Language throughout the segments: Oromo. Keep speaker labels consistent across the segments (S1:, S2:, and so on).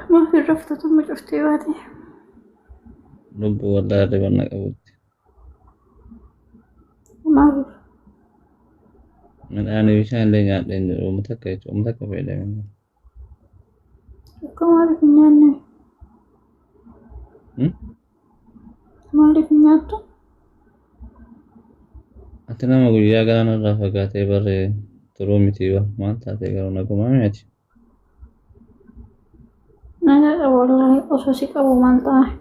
S1: ما في رفضة ثم شفتي وادي
S2: لب والله ربنا قبض
S1: ما في
S2: من أنا بيشان لين لين ومتك في ده
S1: كم عارف إني ما عارف إني أتو
S2: أتنا ما قول يا كنا رافقات بره ترومي تيوا ما أنت تقولون أقوم ما ماشي
S1: أنا والله أساسك أبو منطقة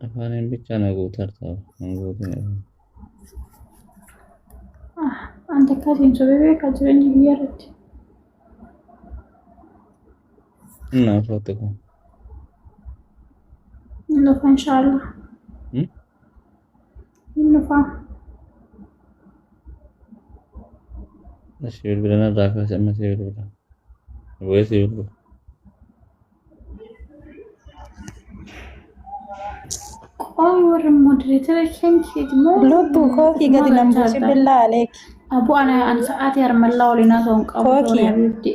S2: أفانين بيتشانا قوتر تاو نقولين
S1: أنت كاتين سببي كاترين هيرت
S2: إنه فوتكم
S1: إنه إن شاء الله إنه فا
S2: نشيل بلنا رافع سما سيل بلا ويسيل بلا
S1: أول مودريتر كان كيدمو
S3: لبو كوكي قد لمبوش بالله عليك
S1: أبو أنا ساعات يرمى الله ولنا ثونك أبو
S3: كوكي.
S1: يا حبيبتي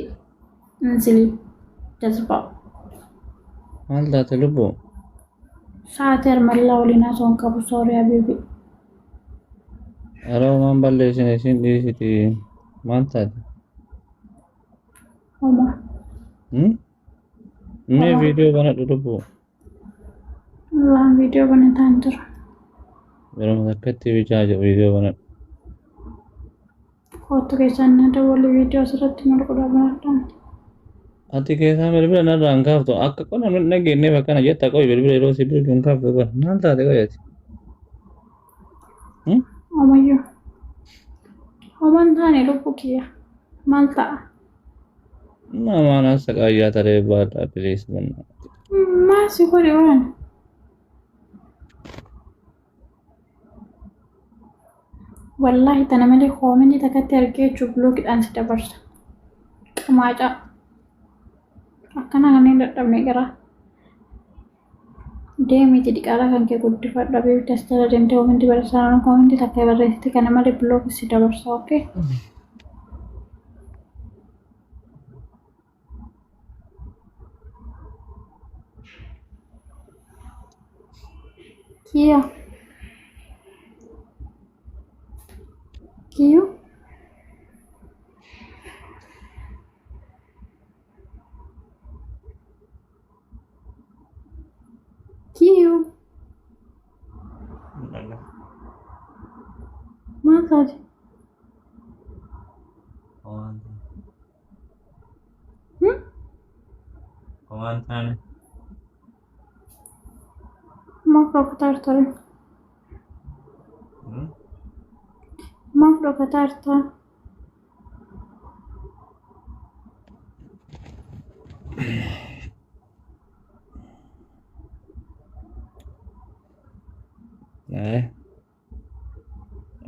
S1: انزلي جذبة
S2: مال ذات لبو
S1: ساعات يرمى الله ولنا ثونك أبو سوري يا بيبي
S2: أرو ما بلشين إيشين دي سيتي ما أنت
S1: هما
S2: مي فيديو بنا لبو
S1: الله فيديو بنتانتر
S2: برا مذكرتي بيجاج فيديو بنا
S1: كوتو كيسان ندور فيديو سرت مرقدا بنتانتر
S2: ati keessa bilbila narraa hin kaaftu akka qonna nuti dhageenye bakka kana jetta qoy bilbila yeroo si bilbilu hin kaaftu kun maal taate qoyati
S1: Omayyuu homaan taane lubbuu kiyya maal ta'a
S2: namaan as saqaayyaa taree baadhaa bilees banna
S1: maasi godhe waan wallaahi tana malee koomini takkatti argee jechuun biloogidhaan si dabarsa qamaacaa akkana kanneen dadhabne gara deemiti dhiqaala kan kee guddifadha beekti as jala deemtee koominti barreessaa koominti takka barreessite kana malee biloogi si dabarsa ookee. Kiyo. Kiyo. Kiyo. Maal taate?
S2: waan taane
S1: Maaf dhokataa jirta? Maaf dhokataa jirta?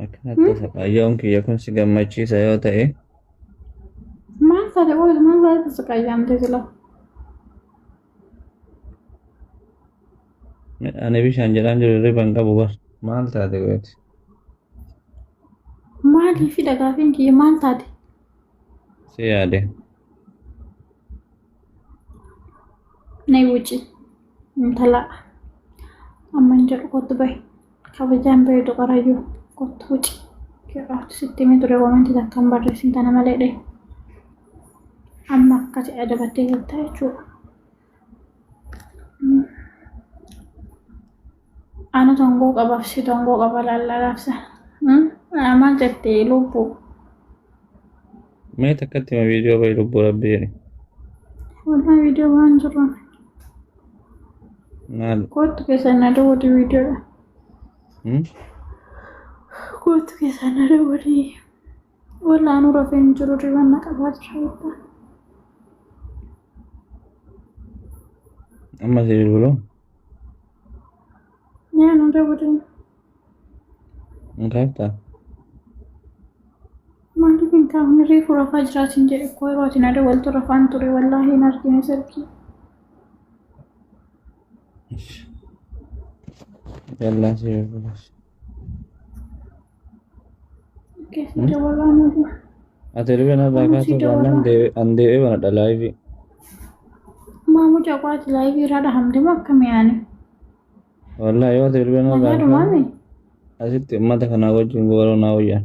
S2: akkanatti saqaayyoon kiyya kun si gammachiisa yoo ta'e
S1: Maal taate ooyiruu maal taate saqaayyaamtee sila?
S2: ani bishaan jedhaan jiru riban qabu bar maal taate qoyati
S1: Maalii fi dhagaafiin kiyya maal taate?
S2: si yaade
S1: Nay wuci intala amman jedhu kottu bahi kabajaan bareedu qarayyuu kottu wuci jedhaatu sitti himee ture koominti takka hin barreessin tana malee dhe amma akkasi adabattee galtaa jechuudha. Ana tongoo qabaaf si tongoo qaba lallaafsa. Maal jettee lubbuu?
S2: mee takkatti ma viidiyoo bayi lubbuu rabbiini
S1: Wallahi viidiyoo waan jiru.
S2: maal
S1: Kottu keessan na daawwatu viidiyoodha. Kottu keessan na daawwatu. Wallaanuu rafeen jiru ribanna qabaa jira.
S2: amma si bilbiluu
S1: Yaa na daawwatu.
S2: hin kaaftaa
S1: Maaliif hin kaafne reefu rafaa jiraatiin jedhe koo yeroo ati na daawwaltu rafaan ture wallaahi hin argine sarkii.
S2: yallaa si bilbiluus
S1: Keessa daawwalaa nuti.
S2: Ati ribena rakaatu kanan ande wana dalaivi.
S1: Mamu jagoati live rada hamde makam yani.
S2: Wallahi yo ribena
S1: Nagadu mami.
S2: asitti ummata kana wajjin gooroo naa wayyan.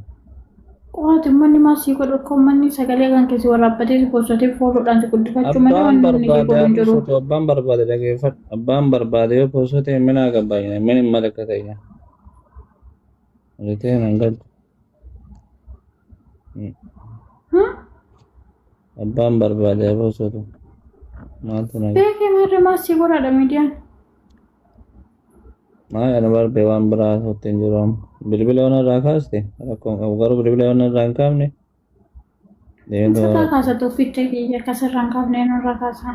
S1: Qooti manni maasii godhu akka manni sagalee kan keessi waraabbatee si gosootee fooluudhaan si guddifachuu malee wanni inni godhu hin jiru.
S2: Abbaan barbaade dhageeffadhu. Abbaan barbaade yoo poosotee mina gabaayina min malaka ta'e. Alitee nan galtu. Abbaan barbaade yoo poosotee. Maaltu na
S1: Beekee marre maasii godhaadha miidiyaan.
S2: Maa ana barbe waan biraa hoteen jiru amma. Bilbila wana irraa kaaste rakkoon garuu bilbila wana irraa hin kaafne.
S1: Sirraa kaasa tokkicha kiyya akkasirraa hin kaafne nurraa kaasa.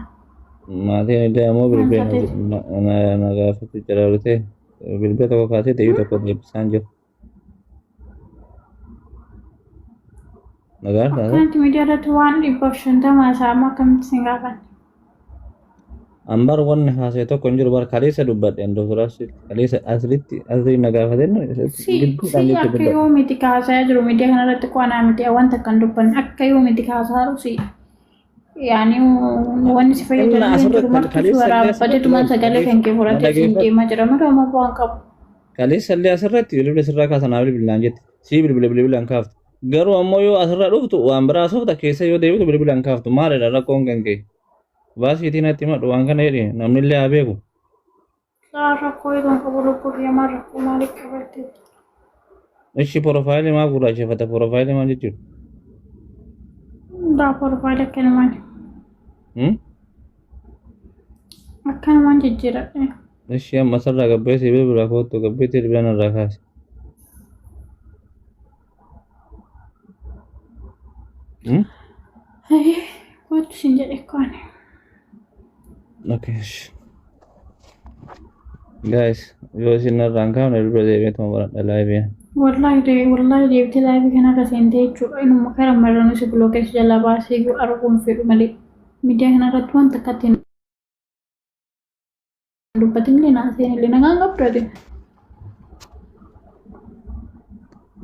S2: Maatiin illee ammoo bilbila na gaafatu jiraatute bilbila tokko kaasee ta'ii tokko deebisaan jiru. Nagaadha.
S1: Akkanatti miidiyaa irratti waan 150 isaa amma akkamitti sin gaafan.
S2: Ambar wanni haasee tokko hin jiru bar kaleessa dubbadheen doktoraas kaleessa asirratti na gaafateen
S1: Si akka yoo miti kaasaa jiru miidiyaa kanarratti qo'anaa miti wanta kan dubbanne akka yoo miti kaasaa jiru yaani wanni si fayyadamu hin jiru marti waraabbatee tumaan sagalee kan kee fudhatee siin deemaa jira mataa amma bu'aan qabu.
S2: Kaleessa illee asirratti bilbila sirraa kaasanaa bilbilaan jette sii bilbilaan kaaftu garuu ammoo yoo asirraa dhuftu waan biraa soofta keessa yoo deebitu bilbilaan kaaftu maalidha rakkoon kan kee. Baasiitiin atti madhu waan kana jedhi namni illee haa beeku.
S1: Rakkoo yeroo qabu lubbuu deemaa rakkoo maaliif qabatte?
S2: Ishi porofaayilii maa gurraacheffata porofaayilii maal jechuudha?
S1: Daa porofaayilii akkanumaan. Akkanumaan jijjiiradhe.
S2: Ishi amma asirraa gabbeessii bilbila kootu gabbeetti bilbila irraa kaase.
S1: Kootu sin jedhe kaane.
S2: Okay. Guys, yo isin irraan kaafne bilbila deebi'eetuma baradha laayivii.
S1: Wallahi deebitee laayivii kanarra seentee jechuudha. Inuma kara marranu si bilookeessu jalaa baasee arguun fedhu malee miidiyaa kanarratti wanta akka ittiin dubbatinillee naaseen illee nagaan qabdate.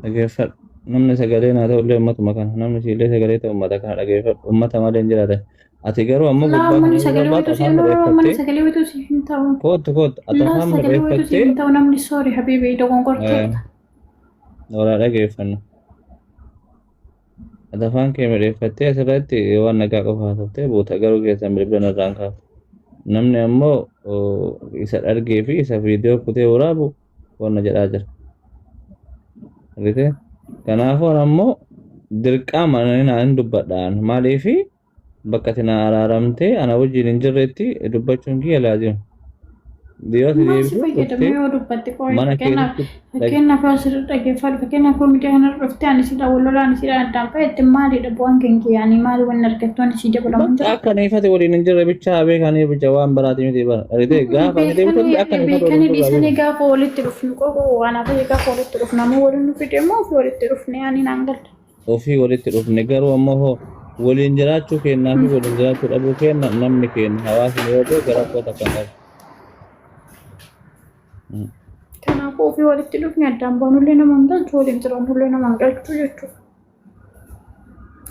S2: Dhageeffadhu. Namni sagalee naa ta'ullee ummatuma kana. Namni siillee sagalee ta'u ummata kana dhageeffadhu. Ummata malee hin jiraatan. Ati garuu ammoo
S1: gubbaa kana sagalee waytu siif hin ta'u.
S2: Kootu atafaan
S1: barreeffattee hin ta'u namni soori habiibii dogonkorteetta.
S2: Walaa dhageeffannu. Atafaan kee barreeffattee asirratti waan nagaa qofa haasoftee buuta garuu keessan bilbila irraan kaafu. Namni ammoo isa dhargee fi isa viidiyoo kutee waraabu wanna jedhaa jira. Argitee? Kanaafuu ammoo dirqama naan dubbadhaan maaliifi bakka tina araaramtee ana wajjin hin jirretti dubbachuun kiyya laazimu.
S1: Maasii fayyadamee yoo dubbatte fakkeenyaaf asirra dhageeffadhu fakkeenyaaf miidiyaa kanarra dhuftee ani si daawwallolaan si addaan fayyadde maalidha bu'aan kenkee yaani maali wanni argattoonni si dabalamu jira.
S2: Akka neefate waliin hin jirre bichaa beekanii bicha waan biraati miti bara. Argitee gaafa ni deebitu akka neefate
S1: beekanii dhiisanii gaafa walitti dhufnu qoqoo waan hafe gaafa walitti dhufnamu waliin nu fide immoo ofii walitti dhufne yaani naan galta.
S2: Ofii walitti dhufne garuu ammoo waliin jiraachuu kennaa fi waliin jiraachuu dhabuu kenna namni kenna hawaasni yoo ta'e gara qoota kan qabu.
S1: Kanaafuu ofii walitti dhufne addaan baanullee nama hin galchu waliin jiraannullee nama hin galchu jechuudha.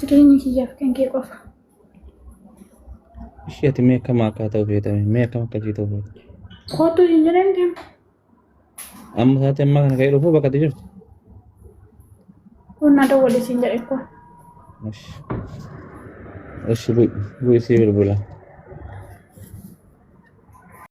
S1: Jireenyi kiyyaaf kan kee qofa.
S2: Ishee ati mee akkam akkaataa feetame mee akkam akkasii ta'u feetame.
S1: Kootu hin jireen deema.
S2: Amma isaatti ammaa kana ka'ee dhufuu bakka ati jirtu.
S1: Qonna dawwalee siin jedhe koo.
S2: Ishi bu'isii bilbila.